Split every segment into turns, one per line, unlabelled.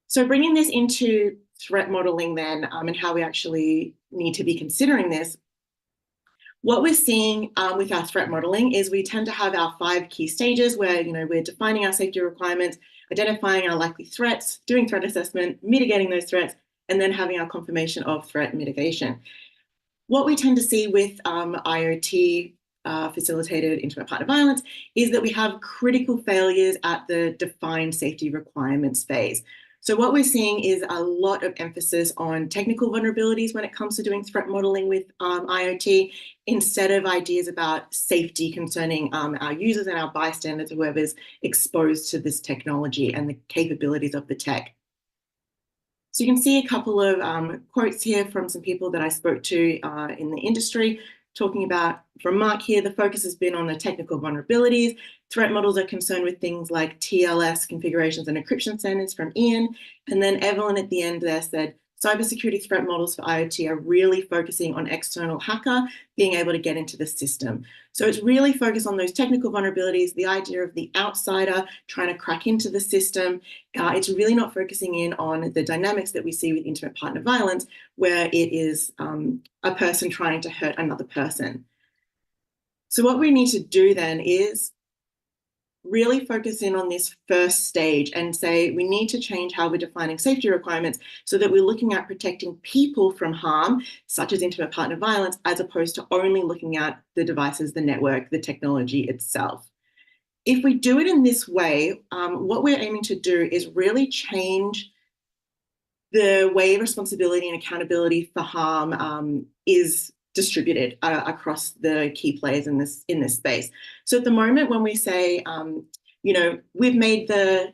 So bringing this into threat modeling then, and how we actually need to be considering this, what we're seeing with our threat modeling is we tend to have our 5 key stages where we're defining our safety requirements, identifying our likely threats, doing threat assessment, mitigating those threats, and then having our confirmation of threat mitigation. What we tend to see with IoT facilitated intimate partner violence is that we have critical failures at the defined safety requirements phase. So what we're seeing is a lot of emphasis on technical vulnerabilities when it comes to doing threat modeling with IoT, instead of ideas about safety concerning our users and our bystanders, whoever's exposed to this technology and the capabilities of the tech. So you can see a couple of quotes here from some people that I spoke to in the industry, talking about, from Mark here, the focus has been on the technical vulnerabilities. Threat models are concerned with things like TLS configurations and encryption standards from Ian. And then Evelyn at the end there said, cybersecurity threat models for IoT are really focusing on external hacker being able to get into the system. So it's really focused on those technical vulnerabilities, the idea of the outsider trying to crack into the system. It's really not focusing in on the dynamics that we see with intimate partner violence, where it is a person trying to hurt another person. So what we need to do then is really focus in on this first stage and say we need to change how we're defining safety requirements so that we're looking at protecting people from harm, such as intimate partner violence, as opposed to only looking at the devices, the network, the technology itself. If we do it in this way, what we're aiming to do is really change the way responsibility and accountability for harm is distributed across the key players in this space. So at the moment, when we say, we've made the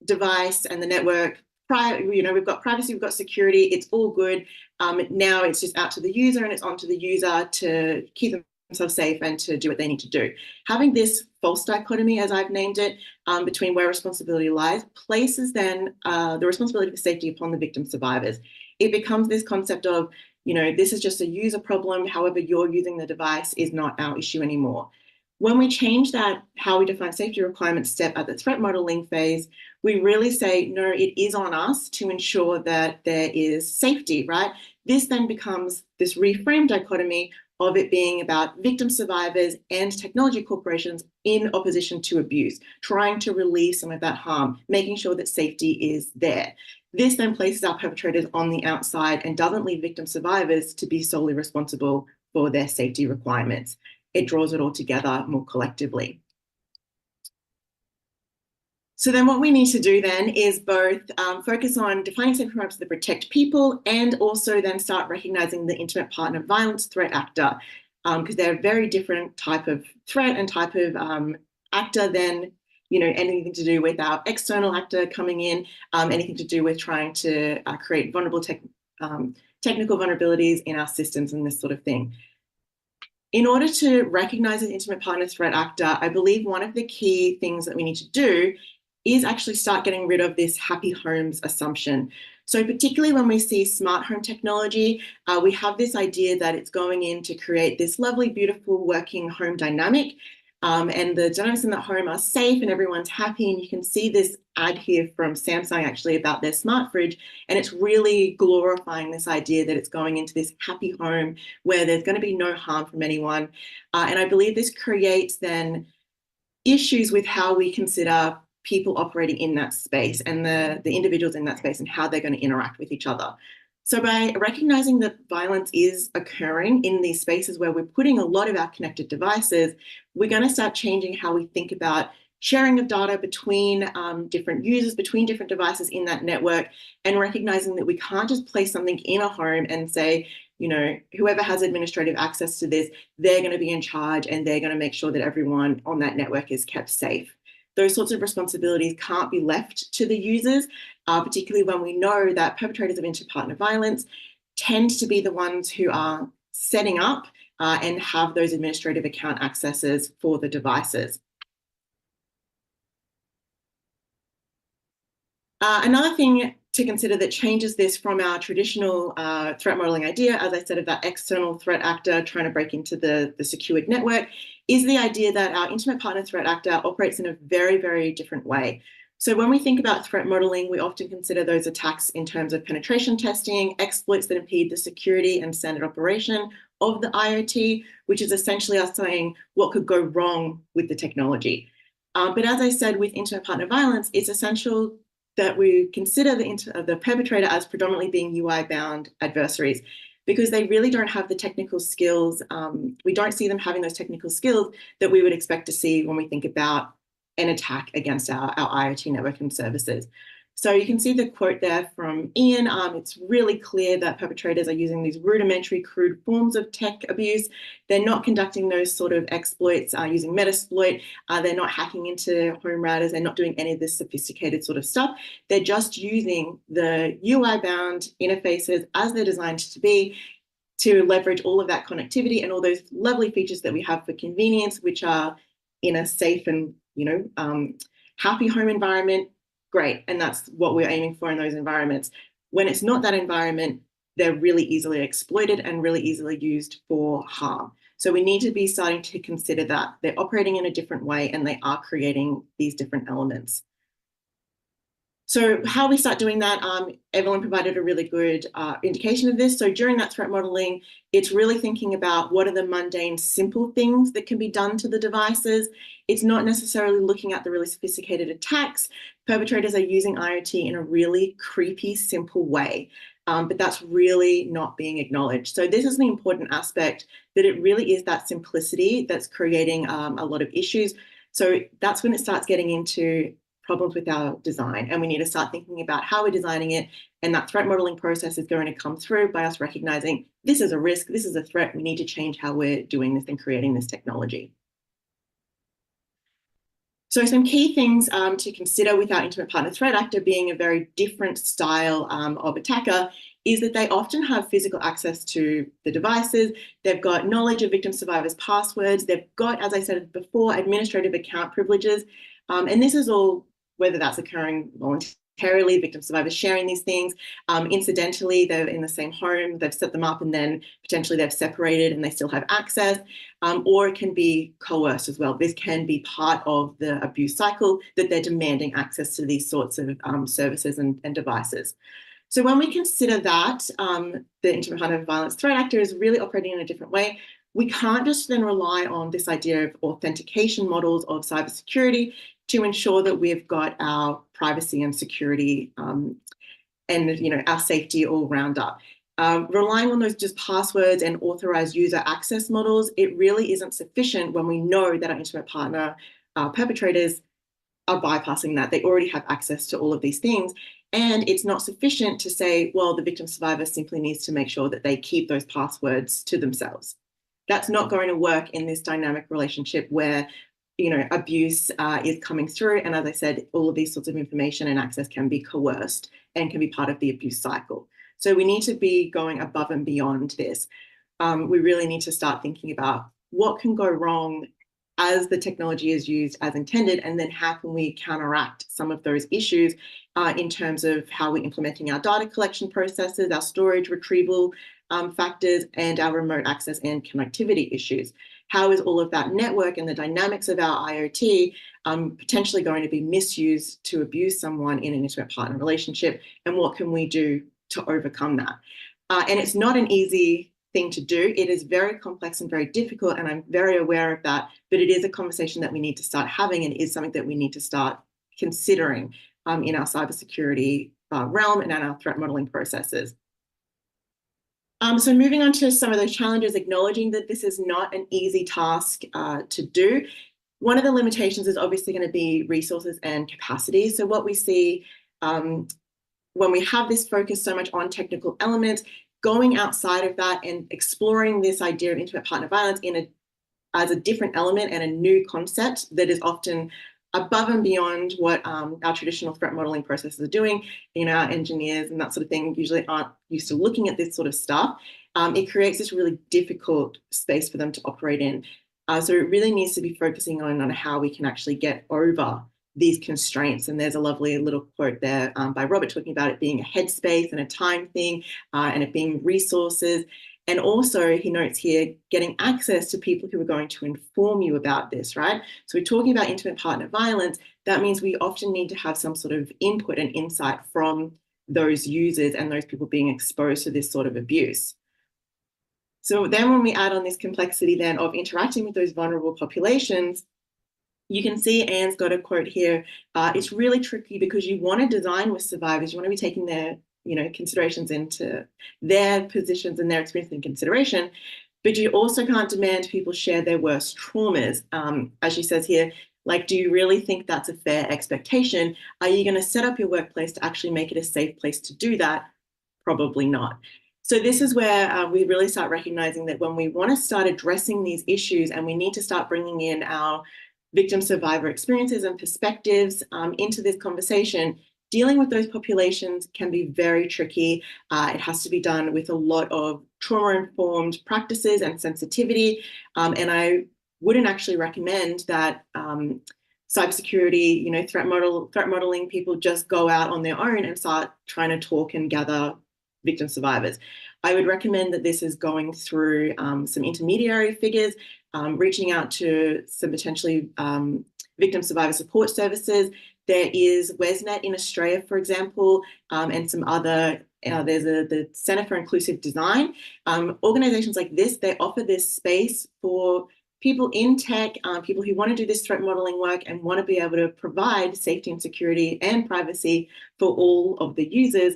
device and the network we've got privacy, we've got security, it's all good. Now it's just out to the user, and it's on to the user to keep themselves safe and to do what they need to do. Having this false dichotomy, as I've named it, between where responsibility lies, places then the responsibility for safety upon the victim survivors. It becomes this concept of, this is just a user problem, however you're using the device is not our issue anymore. When we change that, how we define safety requirements step at the threat modeling phase, we really say, no, it is on us to ensure that there is safety, right? This then becomes this reframed dichotomy of it being about victim survivors and technology corporations in opposition to abuse, trying to relieve some of that harm, making sure that safety is there. This then places our perpetrators on the outside and doesn't leave victim survivors to be solely responsible for their safety requirements. It draws it all together more collectively. So then what we need to do then is both focus on defining safety requirements that protect people, and also then start recognizing the intimate partner violence threat actor, because they're a very different type of threat and type of actor than anything to do with our external actor coming in, anything to do with trying to create vulnerable technical vulnerabilities in our systems and this sort of thing. In order to recognize an intimate partner threat actor, I believe one of the key things that we need to do is actually start getting rid of this happy homes assumption. So particularly when we see smart home technology, we have this idea that it's going in to create this lovely, beautiful working home dynamic. And the dynamics in that home are safe and everyone's happy. And you can see this ad here from Samsung actually about their smart fridge. And it's really glorifying this idea that it's going into this happy home where there's going to be no harm from anyone. And I believe this creates then issues with how we consider people operating in that space and the individuals in that space and how they're going to interact with each other. So by recognizing that violence is occurring in these spaces where we're putting a lot of our connected devices, we're going to start changing how we think about sharing of data between different users, between different devices in that network, and recognizing that we can't just place something in a home and say, whoever has administrative access to this, they're going to be in charge and they're going to make sure that everyone on that network is kept safe. Those sorts of responsibilities can't be left to the users, particularly when we know that perpetrators of inter-partner violence tend to be the ones who are setting up and have those administrative account accesses for the devices. Another thing to consider that changes this from our traditional threat modeling idea, as I said, of that external threat actor trying to break into the secured network, is the idea that our intimate partner threat actor operates in a very, very different way. So when we think about threat modeling, we often consider those attacks in terms of penetration testing, exploits that impede the security and standard operation of the IoT, which is essentially us saying what could go wrong with the technology. But as I said, with intimate partner violence, it's essential that we consider the perpetrator as predominantly being UI-bound adversaries, because they really don't have the technical skills. We don't see them having those technical skills that we would expect to see when we think about an attack against our IoT network and services. So you can see the quote there from Ian. It's really clear that perpetrators are using these rudimentary, crude forms of tech abuse. They're not conducting those sort of exploits using Metasploit. They're not hacking into home routers. They're not doing any of this sophisticated sort of stuff. They're just using the UI-bound interfaces as they're designed to be, to leverage all of that connectivity and all those lovely features that we have for convenience, which are in a safe and happy home environment. Great. And that's what we're aiming for in those environments. When it's not that environment, they're really easily exploited and really easily used for harm. So we need to be starting to consider that they're operating in a different way and they are creating these different elements. So how we start doing that, Evelyn provided a really good indication of this. So during that threat modeling, it's really thinking about what are the mundane, simple things that can be done to the devices. It's not necessarily looking at the really sophisticated attacks. Perpetrators are using IoT in a really creepy, simple way, but that's really not being acknowledged. So this is the important aspect, that it really is that simplicity that's creating a lot of issues. So that's when it starts getting into problems with our design, and we need to start thinking about how we're designing it, and that threat modeling process is going to come through by us recognizing this is a risk, this is a threat, we need to change how we're doing this and creating this technology. So some key things to consider with our intimate partner threat actor being a very different style of attacker is that they often have physical access to the devices. They've got knowledge of victim survivors' passwords. They've got, as I said before, administrative account privileges. And this is all, whether that's occurring voluntarily, victim survivors sharing these things, incidentally, they're in the same home, they've set them up and then potentially they've separated and they still have access, or it can be coerced as well. This can be part of the abuse cycle, that they're demanding access to these sorts of services and devices. So when we consider that, the intimate partner violence threat actor is really operating in a different way. We can't just then rely on this idea of authentication models of cybersecurity to ensure that we've got our privacy and security and our safety all round up. Relying on those just passwords and authorized user access models, it really isn't sufficient when we know that our intimate partner perpetrators are bypassing that. They already have access to all of these things. And it's not sufficient to say, well, the victim survivor simply needs to make sure that they keep those passwords to themselves. That's not going to work in this dynamic relationship where abuse is coming through. And as I said, all of these sorts of information and access can be coerced and can be part of the abuse cycle. So we need to be going above and beyond this. We really need to start thinking about what can go wrong as the technology is used as intended, and then how can we counteract some of those issues in terms of how we're implementing our data collection processes, our storage retrieval factors, and our remote access and connectivity issues. How is all of that network and the dynamics of our IoT potentially going to be misused to abuse someone in an intimate partner relationship, and what can we do to overcome that? And it's not an easy thing to do. It is very complex and very difficult, and I'm very aware of that, but it is a conversation that we need to start having, and it is something that we need to start considering in our cybersecurity realm and in our threat modeling processes. So moving on to some of those challenges, acknowledging that this is not an easy task to do. One of the limitations is obviously going to be resources and capacity. So what we see when we have this focus so much on technical elements, going outside of that and exploring this idea of intimate partner violence as a different element and a new concept that is often above and beyond what our traditional threat modeling processes are doing. Our engineers and that sort of thing usually aren't used to looking at this sort of stuff. It creates this really difficult space for them to operate in. So it really needs to be focusing on how we can actually get over these constraints. And there's a lovely little quote there by Robert talking about it being a headspace and a time thing, and it being resources. And also, he notes here, getting access to people who are going to inform you about this, right? So we're talking about intimate partner violence, that means we often need to have some sort of input and insight from those users and those people being exposed to this sort of abuse. So then when we add on this complexity then of interacting with those vulnerable populations, you can see Anne's got a quote here. It's really tricky because you want to design with survivors. You want to be taking their, considerations into their positions and their experience in consideration, but you also can't demand people share their worst traumas. As she says here, like, do you really think that's a fair expectation? Are you going to set up your workplace to actually make it a safe place to do that? Probably not. So this is where we really start recognizing that when we want to start addressing these issues and we need to start bringing in our victim survivor experiences and perspectives into this conversation, dealing with those populations can be very tricky. It has to be done with a lot of trauma-informed practices and sensitivity. And I wouldn't actually recommend that cybersecurity, threat modeling people just go out on their own and start trying to talk and gather victim survivors. I would recommend that this is going through some intermediary figures, reaching out to some potentially victim survivor support services. There is WESNet in Australia, for example, and some other, there's the Centre for Inclusive Design. Organizations like this, they offer this space for people in tech, people who want to do this threat modeling work and want to be able to provide safety and security and privacy for all of the users,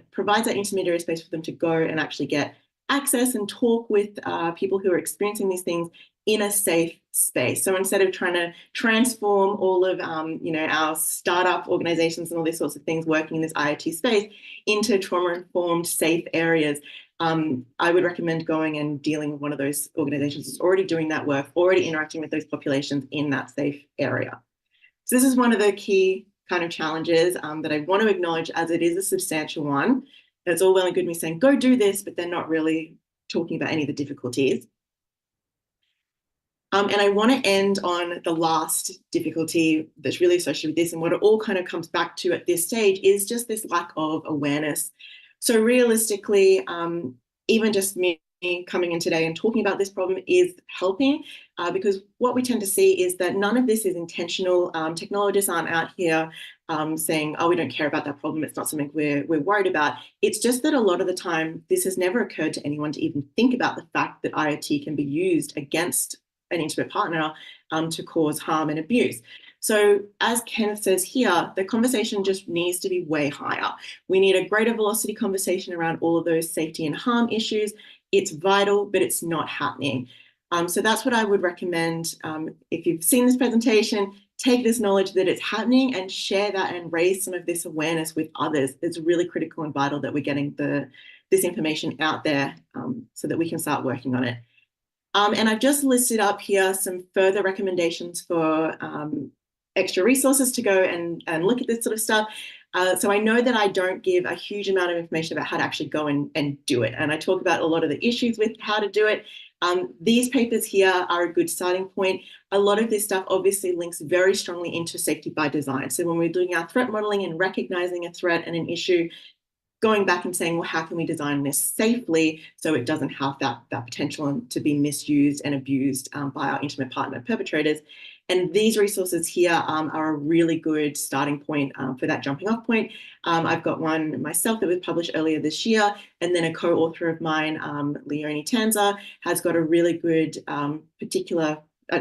provides that intermediary space for them to go and actually get access and talk with people who are experiencing these things in a safe space. So instead of trying to transform all of our startup organizations and all these sorts of things working in this IoT space into trauma-informed, safe areas, I would recommend going and dealing with one of those organizations that's already doing that work, already interacting with those populations in that safe area. So this is one of the key kind of challenges that I want to acknowledge, as it is a substantial one. It's all well and good me saying, go do this, but they're not really talking about any of the difficulties. And I want to end on the last difficulty that's really associated with this, and what it all kind of comes back to at this stage is just this lack of awareness. So realistically, even just me coming in today and talking about this problem is helping, because what we tend to see is that none of this is intentional. Technologists aren't out here saying, oh, we don't care about that problem, it's not something we're worried about. It's just that a lot of the time, this has never occurred to anyone to even think about the fact that IoT can be used against an intimate partner to cause harm and abuse. So as Kenneth says here, the conversation just needs to be way higher. We need a greater velocity conversation around all of those safety and harm issues. It's vital, but it's not happening. So that's what I would recommend. If you've seen this presentation, take this knowledge that it's happening and share that and raise some of this awareness with others. It's really critical and vital that we're getting this information out there so that we can start working on it. And I've just listed up here some further recommendations for extra resources to go and look at this sort of stuff. So I know that I don't give a huge amount of information about how to actually go and do it. And I talk about a lot of the issues with how to do it. These papers here are a good starting point. A lot of this stuff obviously links very strongly into safety by design. So when we're doing our threat modeling and recognizing a threat and an issue, going back and saying, well, how can we design this safely so it doesn't have that potential to be misused and abused by our intimate partner perpetrators? And these resources here are a really good starting point for that jumping off point. I've got one myself that was published earlier this year, and then a co-author of mine, Leonie Tanza, has got a really good particular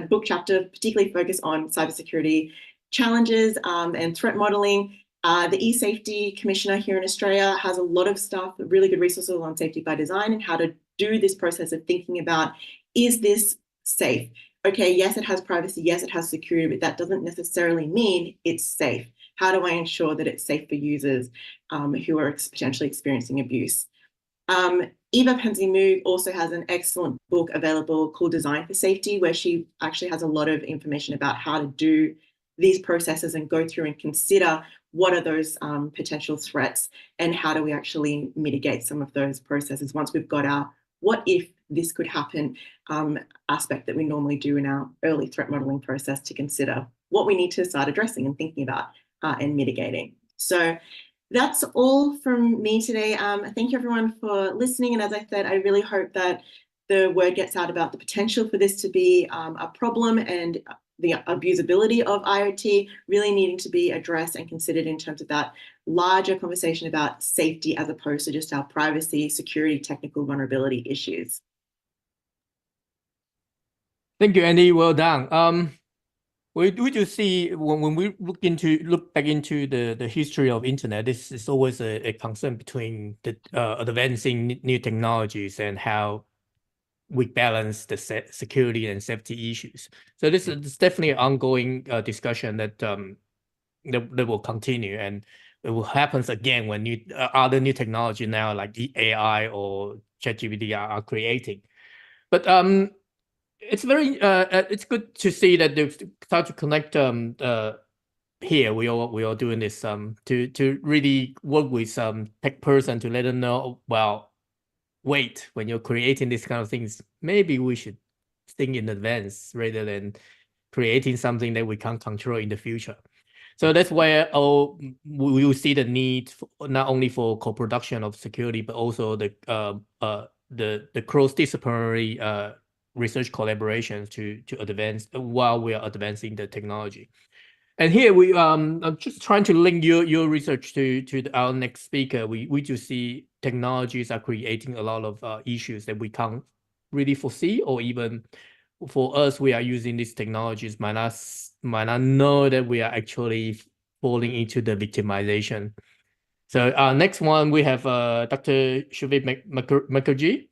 book chapter, particularly focused on cybersecurity challenges and threat modeling. The e-safety commissioner here in Australia has a lot of stuff, really good resources on safety by design and how to do this process of thinking about, is this safe? Okay, yes, it has privacy, yes, it has security, but that doesn't necessarily mean it's safe. How do I ensure that it's safe for users who are potentially experiencing abuse? Eva Penzimu also has an excellent book available called Design for Safety, where she actually has a lot of information about how to do these processes and go through and consider what are those potential threats and how do we actually mitigate some of those processes once we've got our what if this could happen aspect that we normally do in our early threat modeling process to consider what we need to start addressing and thinking about and mitigating. So that's all from me today. Thank you everyone for listening. And as I said, I really hope that the word gets out about the potential for this to be a problem and the abusability of IoT really needing to be addressed and considered in terms of that larger conversation about safety as opposed to just our privacy, security, technical vulnerability issues.
Thank you, Andy. Well done. We do see when we look back into the history of internet, this is always a concern between the advancing new technologies and how we balance the security and safety issues. So this is definitely an ongoing discussion that that will continue, and it will happen again when other new technology now like the AI or ChatGPT are creating. But it's very it's good to see that they've started to connect here we are doing this to really work with some tech person to let them know, well, wait, when you're creating these kind of things, maybe we should think in advance rather than creating something that we can't control in the future. So that's where we will see the need for, not only for co-production of security, but also the cross-disciplinary research collaborations to advance while we are advancing the technology. And here we I'm just trying to link your research to our next speaker. We do see technologies are creating a lot of issues that we can't really foresee, or even for us, we are using these technologies might not know that we are actually falling into the victimization. So next one we have Dr. Shuvik Mukherjee.